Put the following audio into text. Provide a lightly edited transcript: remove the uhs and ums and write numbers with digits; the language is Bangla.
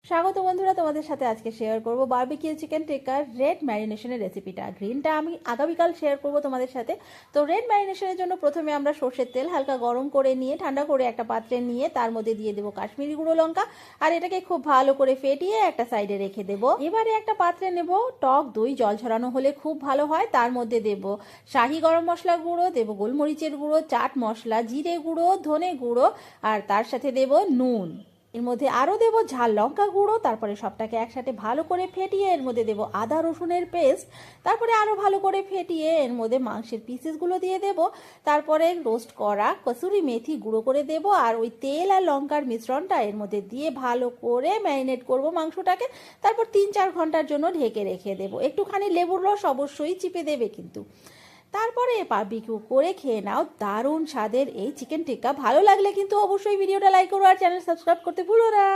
স্বাগত বন্ধুরা, তোমাদের সাথে আজকে শেয়ার করব বারবিকিউ চিকেন টিক্কার রেড ম্যারিনেশনের রেসিপিটা। গ্রিনটা আমি আগামীকাল শেয়ার করব তোমাদের সাথে। তো রেড ম্যারিনেশনের জন্য প্রথমে আমরা সর্ষের তেল হালকা গরম করে নিয়ে ঠান্ডা করে একটা পাত্রে নিয়ে তার মধ্যে দিয়ে দেবো কাশ্মীরি গুঁড়ো লঙ্কা, আর এটাকে খুব ভালো করে ফেটিয়ে একটা সাইডে রেখে দেবো। এবারে একটা পাত্রে নেব টক দই, জল ঝরানো হলে খুব ভালো হয়। তার মধ্যে দেব শাহি গরম মশলা গুঁড়ো, দেবো গোলমরিচের গুঁড়ো, চাট মশলা, জিরে গুঁড়ো, ধনে গুঁড়ো, আর তার সাথে দেব নুন। এর মধ্যে আরও দেবো ঝাল লঙ্কা গুঁড়ো। তারপরে সবটাকে একসাথে ভালো করে ফেটিয়ে এর মধ্যে দেবো আদা রসুনের পেস্ট। তারপরে আরও ভালো করে ফেটিয়ে এর মধ্যে মাংসের পিসেসগুলো দিয়ে দেবো। তারপরে রোস্ট করা কসুরি মেথি গুঁড়ো করে দেবো, আর ওই তেল আর লঙ্কার মিশ্রণটা এর মধ্যে দিয়ে ভালো করে ম্যারিনেট করব মাংসটাকে। তারপর 3-4 ঘন্টার জন্য ঢেকে রেখে দেবো। একটুখানি লেবুর রস অবশ্যই চিপে দেবে কিন্তু। তারপরে বারবিকিউ করে খেয়ে নাও দারুণ স্বাদের এই চিকেন টিক্কা। ভালো লাগলে কিন্তু অবশ্যই ভিডিওটা লাইক করো আর চ্যানেল সাবস্ক্রাইব করতে ভুলো না।